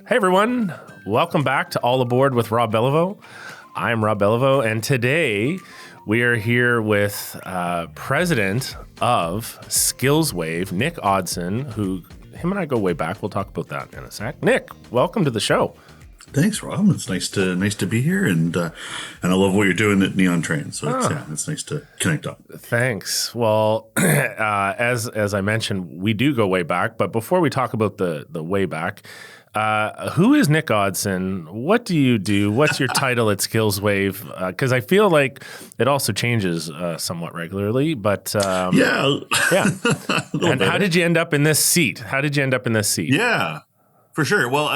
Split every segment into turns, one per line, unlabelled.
Hey everyone, welcome back to All Aboard with Rob Belliveau. I'm Rob Belliveau, and today we are here with president of SkillsWave, Nick Oddson, who him and I go way back. We'll talk about that in a sec. Nick, welcome to the show.
Thanks, Rob. It's nice to be here, and I love what you're doing at Neon Train. So it's nice to connect up.
Thanks. Well, as I mentioned, we do go way back. But before we talk about the way back, who is Nick Oddson? What do you do? What's your title at SkillsWave? Because I feel like it also changes somewhat regularly. But yeah. And how did you end up in this seat?
Yeah. For sure. Well,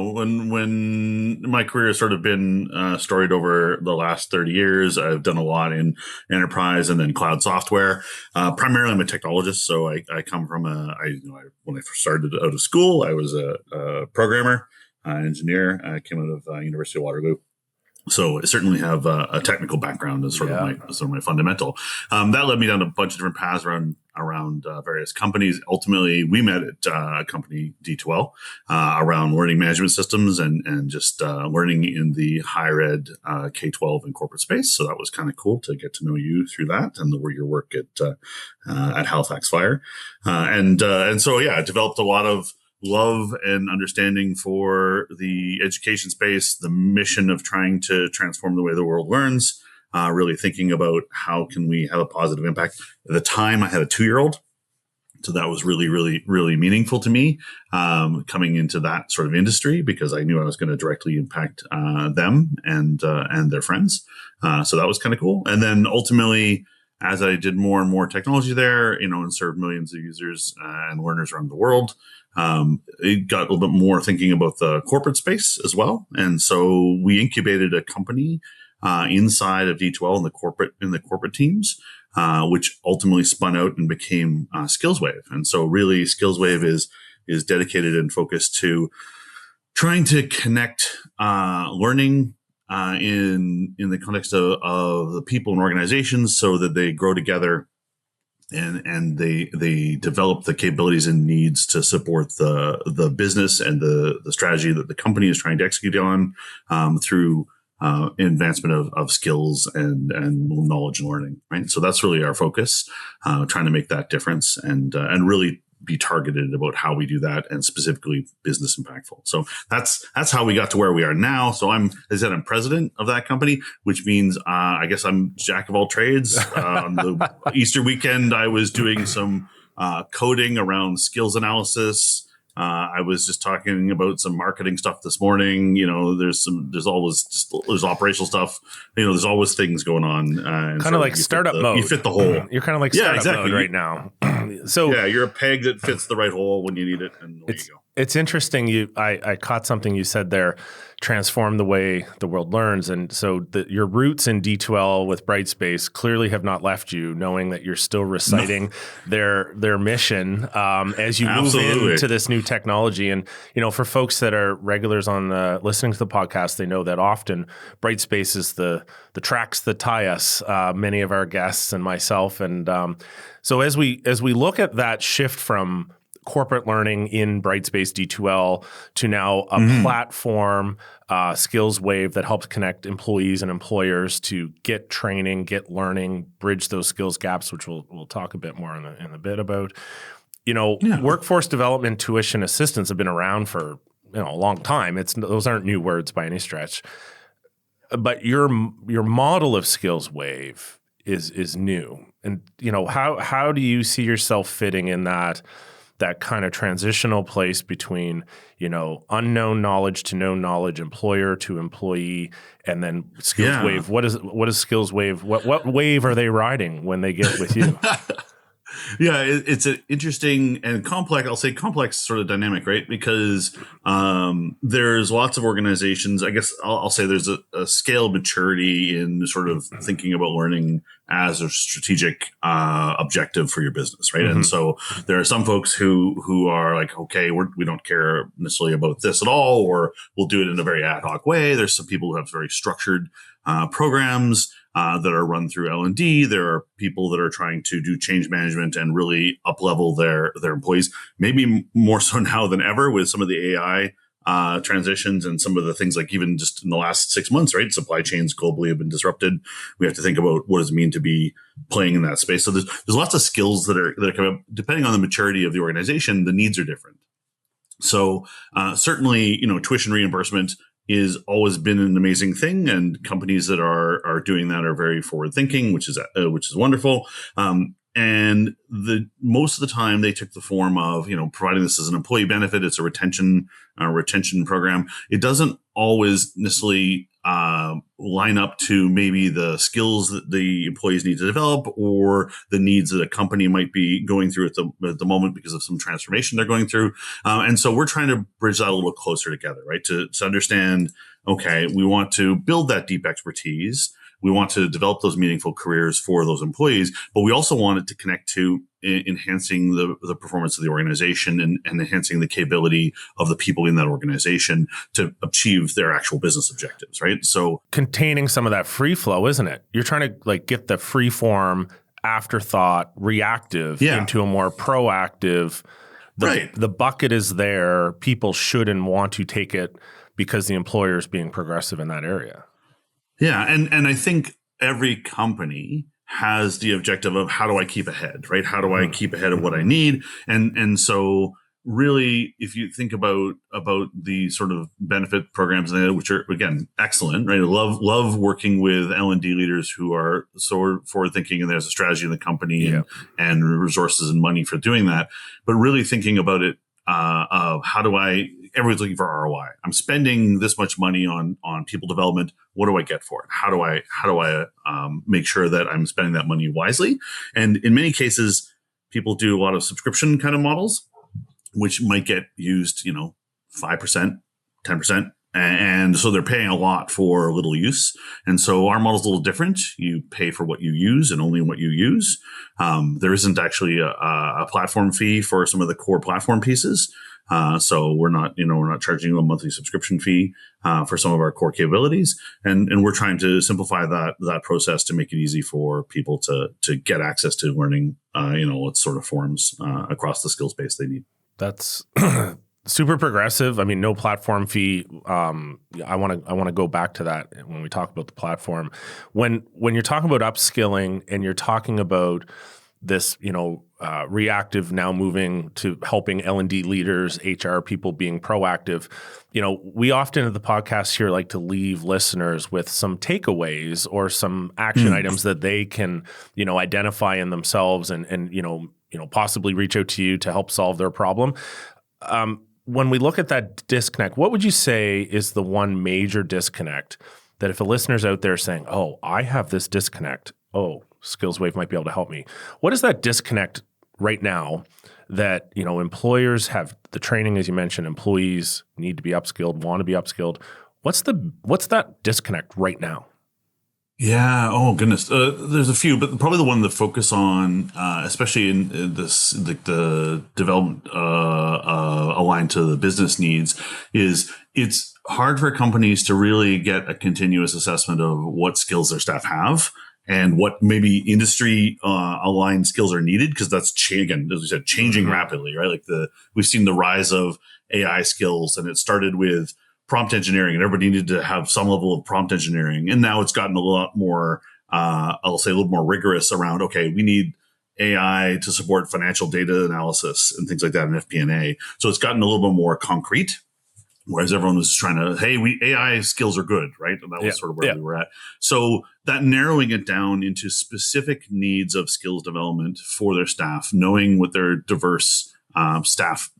when my career has sort of been storied over the last 30 years, I've done a lot in enterprise and then cloud software. Primarily, I'm a technologist, so I come from when I first started out of school, I was a programmer, engineer. I came out of University of Waterloo. So I certainly have a technical background as sort of my fundamental. That led me down a bunch of different paths around various companies. Ultimately, we met at a company, D2L, around learning management systems and just learning in the higher ed K-12 and corporate space. So that was kind of cool to get to know you through that and your work at Halifax Fire. And so I developed a lot of love and understanding for the education space, the mission of trying to transform the way the world learns, really thinking about how can we have a positive impact. At the time, I had a 2-year-old. So that was really, really, really meaningful to me coming into that sort of industry because I knew I was going to directly impact them and their friends. So that was kind of cool. And then ultimately, as I did more and more technology there, and served millions of users and learners around the world, it got a little bit more thinking about the corporate space as well. And so we incubated a company inside of D2L in the corporate teams, which ultimately spun out and became SkillsWave. And so really SkillsWave is dedicated and focused to trying to connect learning in the context of the people and organizations so that they grow together and they develop the capabilities and needs to support the business and the strategy that the company is trying to execute on through advancement of skills and knowledge and learning, right? So that's really our focus, trying to make that difference and really be targeted about how we do that and specifically business impactful. So that's how we got to where we are now. So I'm president of that company, which means I guess I'm jack of all trades. On the Easter weekend, I was doing some coding around skills analysis. I was just talking about some marketing stuff this morning. There's operational stuff. There's always things going on.
Kind of like startup mode.
You fit the hole.
You're kind of like startup mode right now. So
you're a peg that fits the right hole when you need it, and there you go.
It's interesting. I caught something you said there. Transform the way the world learns, and so your roots in D2L with Brightspace clearly have not left you, knowing that you're still reciting their mission as you move into this new technology. And for folks that are regulars on listening to the podcast, they know that often Brightspace is the tracks that tie us, many of our guests and myself. And so as we look at that shift from corporate learning in Brightspace D2L to now a platform, SkillsWave, that helps connect employees and employers to get training, get learning, bridge those skills gaps, which we'll talk a bit more in a bit about. Workforce development tuition assistance have been around for a long time. Those aren't new words by any stretch. But your model of SkillsWave is new. And how do you see yourself fitting in that kind of transitional place between, unknown knowledge to known knowledge, employer to employee, and then SkillsWave? Yeah. What is SkillsWave? What wave are they riding when they get with you?
Yeah, it's an interesting and complex, I'll say complex sort of dynamic, right? Because there's lots of organizations, I guess I'll say there's a scale of maturity in sort of thinking about learning as a strategic objective for your business, right? Mm-hmm. And so there are some folks who are like, okay, we don't care necessarily about this at all, or we'll do it in a very ad hoc way. There's some people who have very structured programs. that are run through L&D. There are people that are trying to do change management and really up-level their employees, maybe more so now than ever with some of the AI transitions and some of the things like even just in the last 6 months, right? Supply chains globally have been disrupted. We have to think about what does it mean to be playing in that space. So there's lots of skills that are coming up. Depending on the maturity of the organization, the needs are different. So certainly, tuition reimbursement is always been an amazing thing, and companies that are doing that are very forward thinking, which is wonderful. And most of the time they took the form of, providing this as an employee benefit. It's a retention program. It doesn't always necessarily line up to maybe the skills that the employees need to develop or the needs that a company might be going through at the moment because of some transformation they're going through. And so we're trying to bridge that a little closer together, right? To understand, okay, we want to build that deep expertise. We want to develop those meaningful careers for those employees, but we also want it to connect to enhancing the performance of the organization and enhancing the capability of the people in that organization to achieve their actual business objectives, right? So
containing some of that free flow, isn't it? You're trying to get the free form, afterthought, reactive into a more proactive. The bucket is there. People should and want to take it because the employer is being progressive in that area.
Yeah. And I think every company has the objective of how do I keep ahead, right? How do I keep ahead of what I need? And so really, if you think about the sort of benefit programs, which are, again, excellent, right? I love working with L&D leaders who are so forward thinking and there's a strategy in the company and resources and money for doing that. But really thinking about it of how do everyone's looking for ROI. I'm spending this much money on people development. What do I get for it? How do I make sure that I'm spending that money wisely? And in many cases, people do a lot of subscription kind of models, which might get used, 5%, 10%. And so they're paying a lot for little use. And so our model's a little different. You pay for what you use and only what you use. There isn't actually a platform fee for some of the core platform pieces. So we're not charging a monthly subscription fee for some of our core capabilities. And we're trying to simplify that process to make it easy for people to get access to learning, what sort of forms across the skills base they need.
That's super progressive. I mean, no platform fee. I want to go back to that when we talk about the platform. When you're talking about upskilling and you're talking about this, reactive now moving to helping L&D leaders, HR people being proactive, we often at the podcast here like to leave listeners with some takeaways or some action items that they can, identify in themselves and possibly reach out to you to help solve their problem. When we look at that disconnect, what would you say is the one major disconnect that if a listener's out there saying, oh, I have this disconnect, SkillsWave might be able to help me. What is that disconnect right now that, employers have the training, as you mentioned, employees need to be upskilled, want to be upskilled. What's that disconnect right now?
Yeah. Oh goodness. There's a few, but probably the one to focus on, especially in this, the development aligned to the business needs, is it's hard for companies to really get a continuous assessment of what skills their staff have and what maybe industry aligned skills are needed, because that's again, as we said, changing rapidly, right? Like we've seen the rise of AI skills, and it started with prompt engineering, and everybody needed to have some level of prompt engineering. And now it's gotten a lot more, I'll say a little more rigorous around, okay, we need AI to support financial data analysis and things like that in FP&A. So it's gotten a little bit more concrete, whereas everyone was trying to, hey, AI skills are good, right? And that was sort of where we were at. So that narrowing it down into specific needs of skills development for their staff, knowing what their diverse staff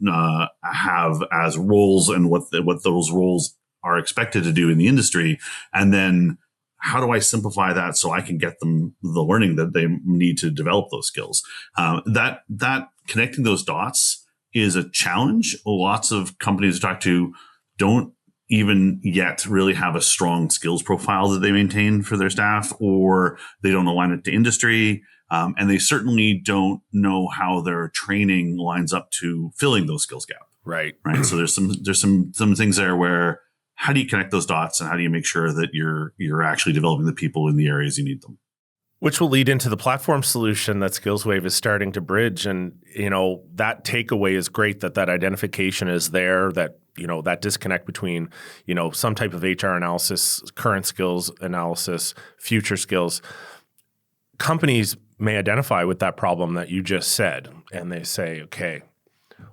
have as roles and what those roles are expected to do in the industry. And then how do I simplify that so I can get them the learning that they need to develop those skills? That connecting those dots is a challenge. Lots of companies I talk to don't even yet really have a strong skills profile that they maintain for their staff, or they don't align it to industry. And they certainly don't know how their training lines up to filling those skills gaps.
Right.
So there's some things there where how do you connect those dots, and how do you make sure that you're actually developing the people in the areas you need them?
Which will lead into the platform solution that SkillsWave is starting to bridge. And, that takeaway is great, that identification is there, that, that disconnect between, some type of HR analysis, current skills analysis, future skills. Companies may identify with that problem that you just said, and they say, okay,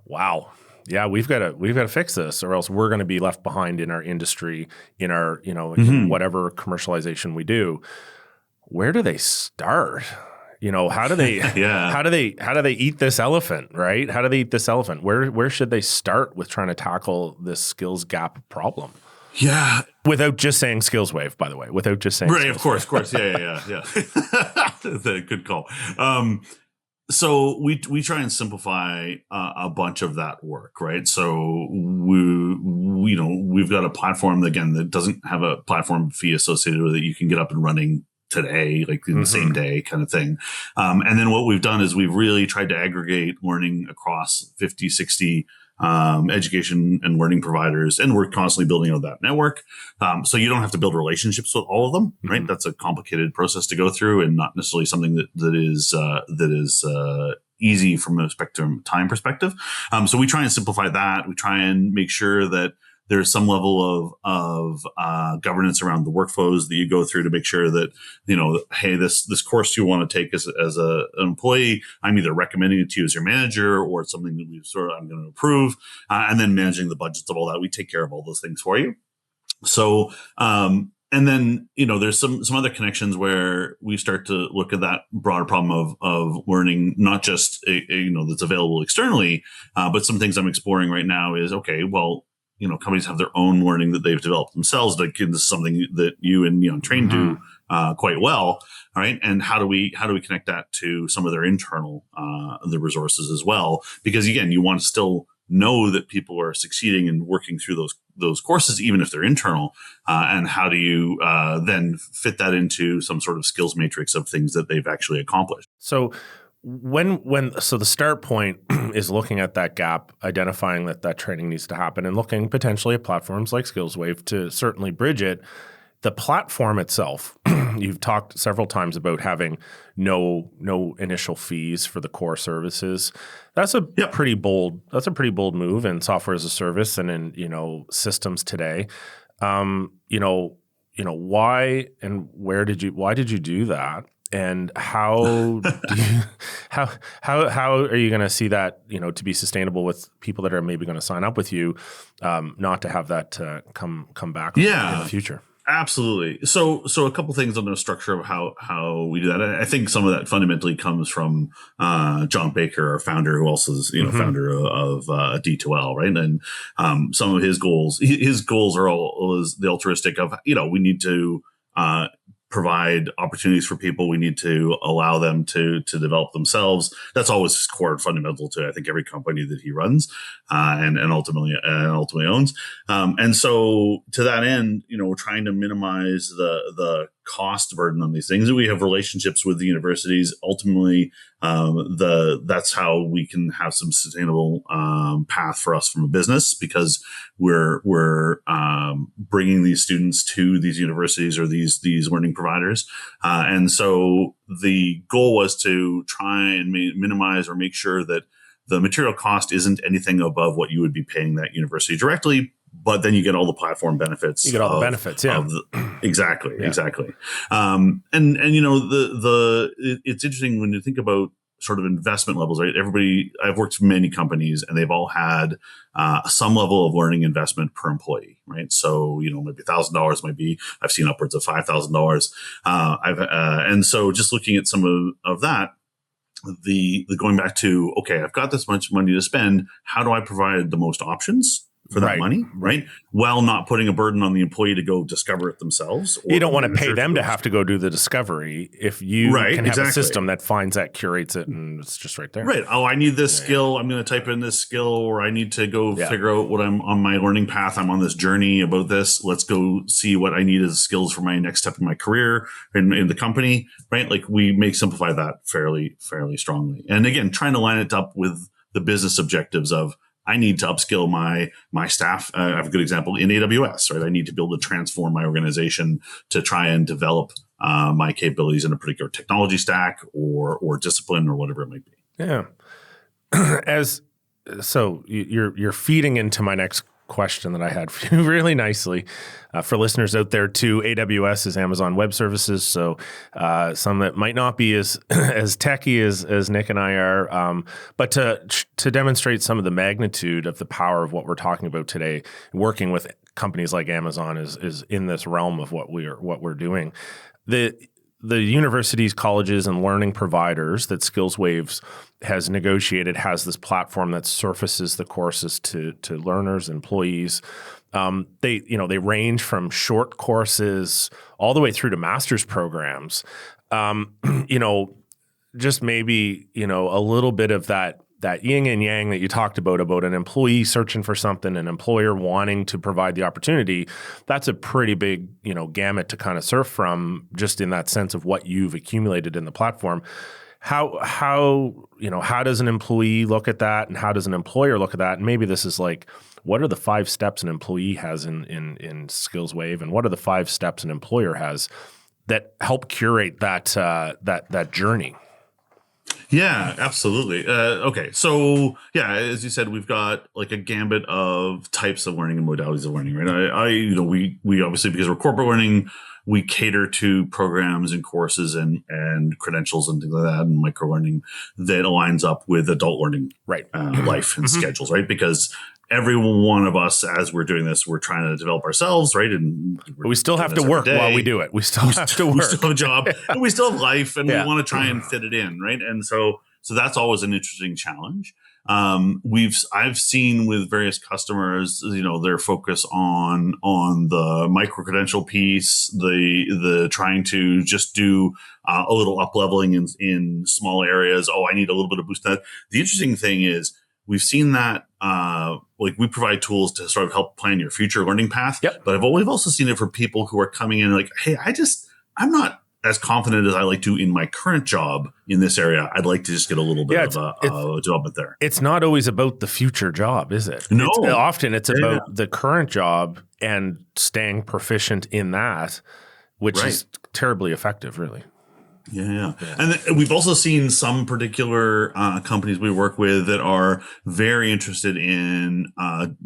wow. Yeah, we've got to fix this, or else we're going to be left behind in our industry, in our, in whatever commercialization we do. Where do they start? How do they how do they eat this elephant, right? How do they eat this elephant? Where should they start with trying to tackle this skills gap problem?
Yeah.
Without just saying SkillsWave, by the way. Without just saying
right, of course. Yeah. Good call. So we try and simplify a bunch of that work, right? So we've got a platform that doesn't have a platform fee associated with it. You can get up and running today, like in the same day kind of thing. And then what we've done is we've really tried to aggregate learning across 50, 60 education and learning providers, and we're constantly building out that network. So you don't have to build relationships with all of them, right? That's a complicated process to go through, and not necessarily something that is easy from a time perspective. So we try and simplify that. We try and make sure that there's some level of governance around the workflows that you go through to make sure that, hey, this course you want to take as an employee, I'm either recommending it to you as your manager, or it's something that I'm going to approve, and then managing the budgets of all that. We take care of all those things for you. So, and then, there's some other connections where we start to look at that broader problem of learning, not just, that's available externally, but some things I'm exploring right now is, okay, well, companies have their own learning that they've developed themselves. Like, this is something that you and Train do quite well, right? And how do we connect that to some of their internal the resources as well? Because again, you want to still know that people are succeeding and working through those courses, even if they're internal. And how do you then fit that into some sort of skills matrix of things that they've actually accomplished?
So so the start point is looking at that gap, identifying that training needs to happen, and looking potentially at platforms like SkillsWave to certainly bridge it. The platform itself, you've talked several times about having no initial fees for the core services. That's a pretty bold move in software as a service and in systems today. Why and why did you do that? And how are you going to see that, to be sustainable with people that are maybe going to sign up with you, not to have that come back in the future?
Absolutely. So a couple things on the structure of how we do that. I think some of that fundamentally comes from John Baker, our founder, who also is founder of D2L, right? And some of his goals are all the altruistic of we need to provide opportunities for people. We need to allow them to develop themselves. That's always his core and fundamental to, I think, every company that he runs and ultimately owns. And so to that end, we're trying to minimize the cost burden on these things. We have relationships with the universities. Ultimately, that's how we can have some sustainable path for us from a business, because we're bringing these students to these universities or these learning providers. And so the goal was to try and minimize or make sure that the material cost isn't anything above what you would be paying that university directly. But then you get all the platform benefits.
You get all the benefits, yeah.
Exactly. It's interesting when you think about sort of investment levels, right? I've worked for many companies, and they've all had some level of learning investment per employee, right? So, maybe $1,000, I've seen upwards of $5,000. And so just looking at some of that, the going back to, okay, I've got this much money to spend. How do I provide the most options for that money, right? While not putting a burden on the employee to go discover it themselves.
You don't want to pay them to have to go do the discovery if you can have a system that finds that, curates it, and it's just right there.
Right. Oh, I need this skill. I'm going to type in this skill, or I need to go figure out what I'm on my learning path. I'm on this journey about this. Let's go see what I need as skills for my next step in my career in the company, right? Like, we simplify that fairly strongly. And again, trying to line it up with the business objectives of, I need to upskill my staff. I have a good example in AWS, right? I need to be able to transform my organization to try and develop my capabilities in a particular technology stack or discipline or whatever it might be.
Yeah. So you're feeding into my next question that I had for you really nicely. For listeners out there too, AWS is Amazon Web Services. So some that might not be as techy as Nick and I are, but to demonstrate some of the magnitude of the power of what we're talking about today, working with companies like Amazon is in this realm of what we're doing. The universities, colleges, and learning providers that SkillsWave has negotiated has this platform that surfaces the courses to learners, employees. They range from short courses all the way through to master's programs. Just maybe a little bit of that yin and yang that you talked about an employee searching for something, an employer wanting to provide the opportunity. That's a pretty big, gamut to kind of surf from, just in that sense of what you've accumulated in the platform. How does an employee look at that, and how does an employer look at that? And maybe this is like, what are the 5 steps an employee has in SkillsWave, and what are the 5 steps an employer has that help curate that journey?
Yeah, absolutely. Okay. So as you said, we've got like a gambit of types of learning and modalities of learning, right? We obviously, because we're corporate learning, we cater to programs and courses and credentials and things like that, and micro learning that aligns up with adult learning,
right?
Life and schedules, right? Because every one of us, as we're doing this, we're trying to develop ourselves, right? And
we still have to work while we do it. We still have to work. We
still have a job, and we still have life, and we want to try and fit it in, right? And so that's always an interesting challenge. I've seen with various customers, their focus on the micro credential piece, the trying to just do a little up leveling in small areas. Oh, I need a little bit of boost. That the interesting thing is, we've seen that, we provide tools to sort of help plan your future learning path.
Yep.
But we've also seen it for people who are coming in like, hey, I'm not as confident as I like to in my current job in this area. I'd like to just get a little bit of a development there.
It's not always about the future job, is it?
No.
Often it's about the current job and staying proficient in that, which is terribly effective, really.
Yeah. And we've also seen some particular companies we work with that are very interested in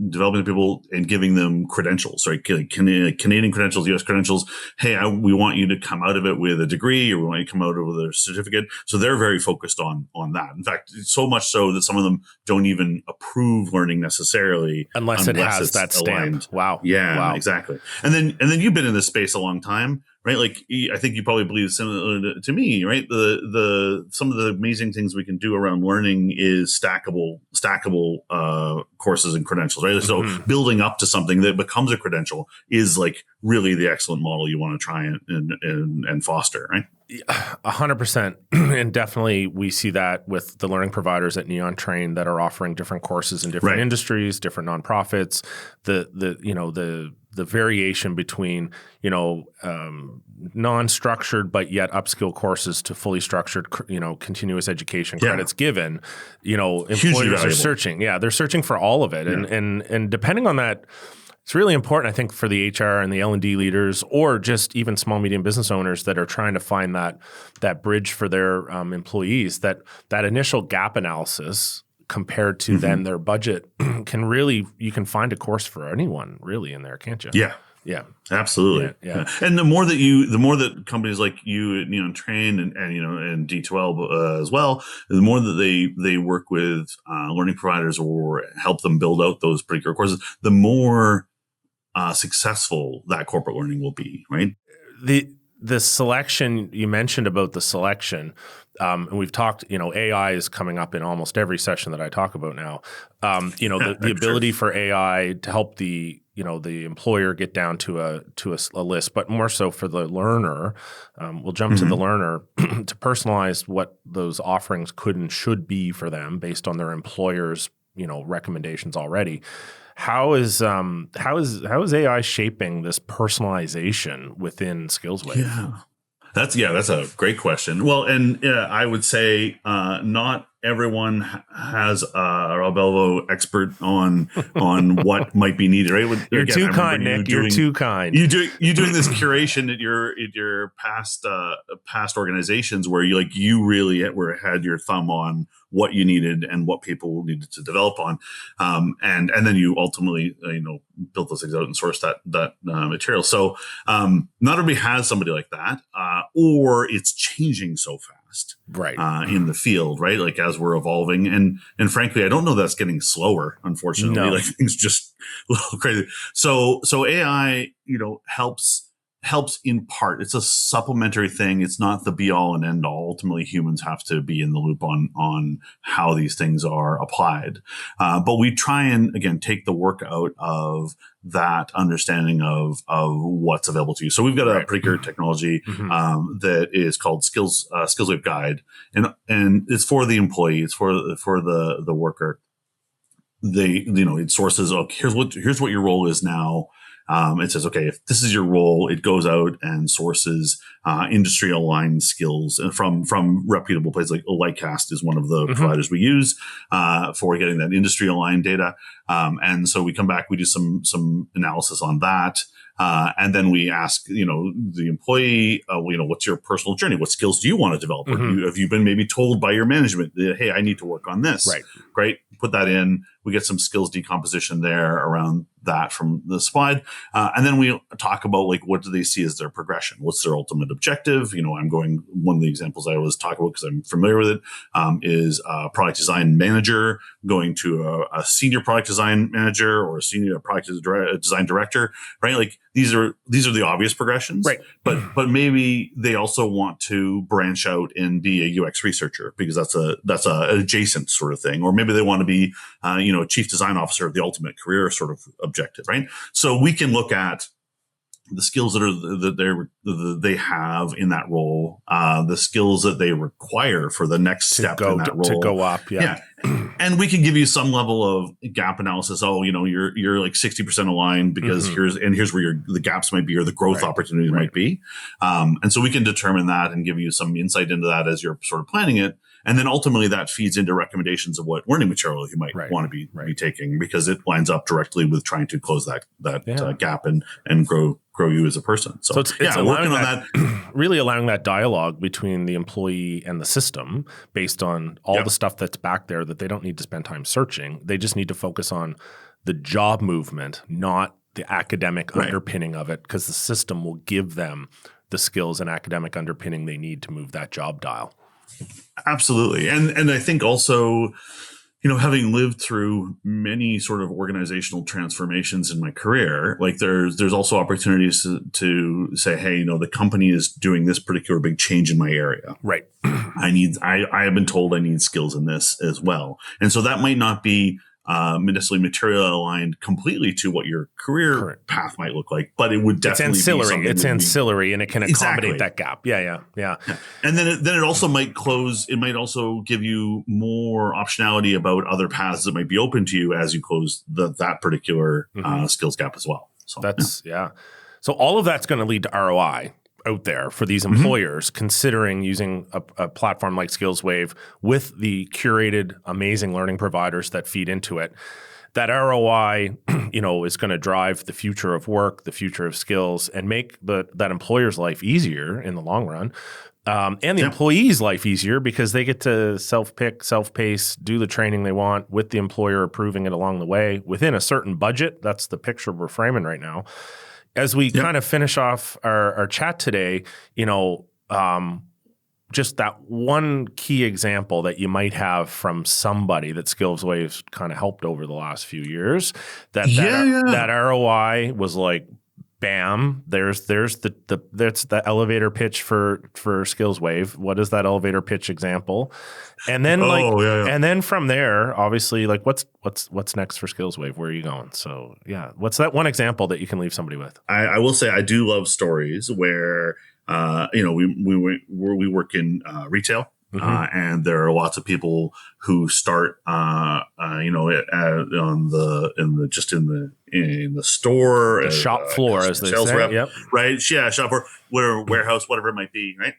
developing people and giving them credentials, right? Canadian credentials, U.S. credentials. Hey, we want you to come out of it with a degree, or we want you to come out of it with a certificate. So they're very focused on that. In fact, so much so that some of them don't even approve learning necessarily
unless it has that stamp. Wow.
Yeah,
wow.
Exactly. And then you've been in this space a long time. Right, like I think you probably believe similar to me, right? Some of the amazing things we can do around learning is stackable courses and credentials, right? So building up to something that becomes a credential is like really the excellent model you want to try and foster, right?
100%, and definitely we see that with the learning providers at Neon Train that are offering different courses in different industries, different nonprofits. The variation between non-structured but yet upskill courses to fully structured continuous education credits given, employers are searching. Yeah, they're searching for all of it, and depending on that. It's really important, I think, for the HR and the L&D leaders, or just even small, medium business owners that are trying to find that bridge for their employees, that initial gap analysis compared to then their budget you can find a course for anyone really in there, can't you?
Yeah.
Yeah,
absolutely. Yeah. And the more that companies like you at Neon Train and D12 as well, the more that they work with learning providers or help them build out those particular courses, the more successful that corporate learning will be, right?
The selection you mentioned about the selection, and we've talked, AI is coming up in almost every session that I talk about now. The ability for AI to help the employer get down to a list, but more so for the learner. We'll jump to the learner to personalize what those offerings could and should be for them based on their employer's recommendations already. How is AI shaping this personalization within SkillsWave?
Yeah, that's a great question. Well, and I would say not everyone has a Rob Belliveau expert on what might be needed, right?
You're too kind, Nick. You're too kind.
You doing this curation at your past organizations where you really had your thumb on what you needed and what people needed to develop on, and then you ultimately built those things out and sourced that material. So not everybody has somebody like that, or it's changing so fast,
right,
in the field, right? Like as we're evolving, and frankly, I don't know that's getting slower. Unfortunately, like things just a little crazy. So AI, helps in part. It's a supplementary thing. It's not the be all and end all. Ultimately, humans have to be in the loop on how these things are applied. But we try and, again, take the work out of that understanding of what's available to you. So we've got a particular technology that is called SkillsWave Guide, and it's for the employee. It's for the worker. It sources, here's what your role is now. It says, okay, if this is your role, it goes out and sources industry aligned skills and from reputable places like Lightcast is one of the providers we use for getting that industry aligned data. And so we come back, we do some analysis on that. And then we ask, the employee, what's your personal journey? What skills do you want to develop? Have you been maybe told by your management that, hey, I need to work on this? Right. Great. Put that in. We get some skills decomposition there around that from the slide. And then we talk about what do they see as their progression? What's their ultimate objective? One of the examples I always talk about because I'm familiar with it, is a product design manager going to a senior product design manager or a senior product design director, right? Like these are the obvious progressions, right? But maybe they also want to branch out and be a UX researcher because that's a adjacent sort of thing, or maybe they want to be, chief design officer of the ultimate career sort of objective, right? So we can look at the skills that they have in that role, the skills that they require for the next step in that role
to go up. Yeah.
And we can give you some level of gap analysis. Oh, you're like 60% aligned because here's where the gaps might be or the growth opportunities might be. And so we can determine that and give you some insight into that as you're sort of planning it. And then ultimately that feeds into recommendations of what learning material you might want to be taking because it lines up directly with trying to close that gap and grow you as a person. So it's working on that.
Really allowing that dialogue between the employee and the system based on all the stuff that's back there that they don't need to spend time searching. They just need to focus on the job movement, not the academic underpinning of it, because the system will give them the skills and academic underpinning they need to move that job dial.
Absolutely. And I think also, having lived through many sort of organizational transformations in my career, like there's also opportunities to say, hey, the company is doing this particular big change in my area.
Right.
I have been told I need skills in this as well. And so that might not be necessarily material aligned completely to what your career path might look like, but it would definitely
be ancillary.
It's
ancillary, and it can accommodate that gap. Yeah.
And then it also might close. It might also give you more optionality about other paths that might be open to you as you close that particular skills gap as well. So
So all of that's going to lead to ROI out there for these employers considering using a platform like SkillsWave with the curated, amazing learning providers that feed into it. That ROI, is going to drive the future of work, the future of skills, and make that employer's life easier in the long run. And the employee's life easier because they get to self-pick, self-pace, do the training they want with the employer approving it along the way within a certain budget. That's the picture we're framing right now. As we kind of finish off our chat today, just that one key example that you might have from somebody that SkillsWave's kind of helped over the last few years, that ROI was like, bam, there's the elevator pitch for SkillsWave. What is that elevator pitch example? And then and then from there, obviously, like what's next for SkillsWave? Where are you going? So what's that one example that you can leave somebody with?
I will say I do love stories where we work in retail. And there are lots of people who start, in the store,
the shop floor, as they say,
rep, right? Yeah, shop floor, warehouse, whatever it might be, right?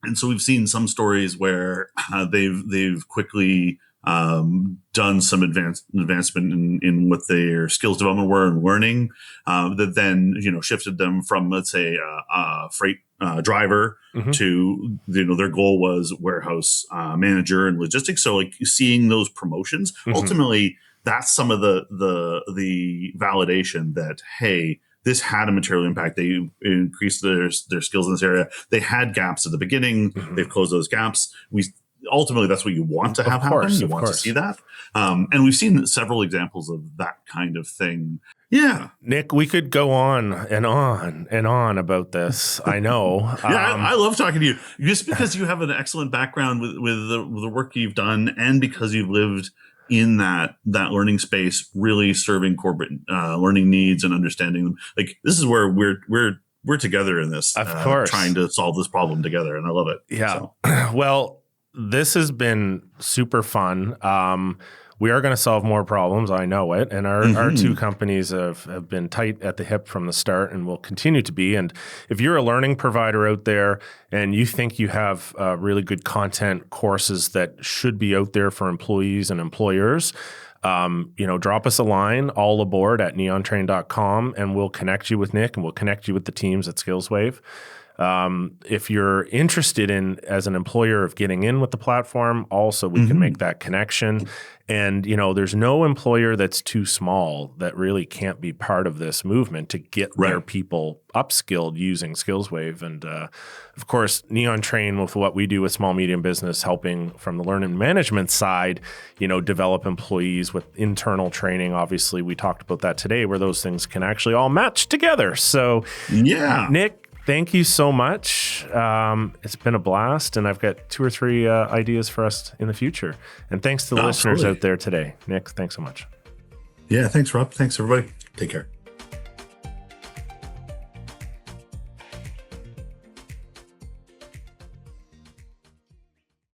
And so we've seen some stories where they've quickly done some advancement in what their skills development were and learning, that then shifted them from, let's say, a freight driver to their goal was warehouse manager and logistics. So like seeing those promotions, ultimately that's some of the validation that, hey, this had a material impact. They increased their skills in this area. They had gaps at the beginning. They've closed those gaps. Ultimately, that's what you want to have happen. You want to see that. And we've seen several examples of that kind of thing. Yeah.
Nick, we could go on and on and on about this. I know.
I love talking to you just because you have an excellent background with the work you've done, and because you've lived in that learning space, really serving corporate learning needs and understanding them. Like, this is where we're together in this,
of course,
trying to solve this problem together, and I love it.
Yeah.
So.
Well, this has been super fun. We are going to solve more problems. I know it. And our two companies have been tight at the hip from the start and will continue to be. And if you're a learning provider out there and you think you have really good content courses that should be out there for employees and employers, drop us a line, allaboard@neontrain.com, and we'll connect you with Nick and we'll connect you with the teams at SkillsWave. If you're interested in, as an employer, of getting in with the platform, also we can make that connection. And, there's no employer that's too small that really can't be part of this movement to get their people upskilled using SkillsWave. And, of course, Neon Train, with what we do with small, medium business, helping from the learning management side, develop employees with internal training. Obviously, we talked about that today, where those things can actually all match together. So, Nick, thank you so much. It's been a blast, and I've got 2 or 3 ideas for us in the future. And thanks to the listeners out there today. Nick, thanks so much.
Yeah, thanks, Rob. Thanks, everybody. Take care.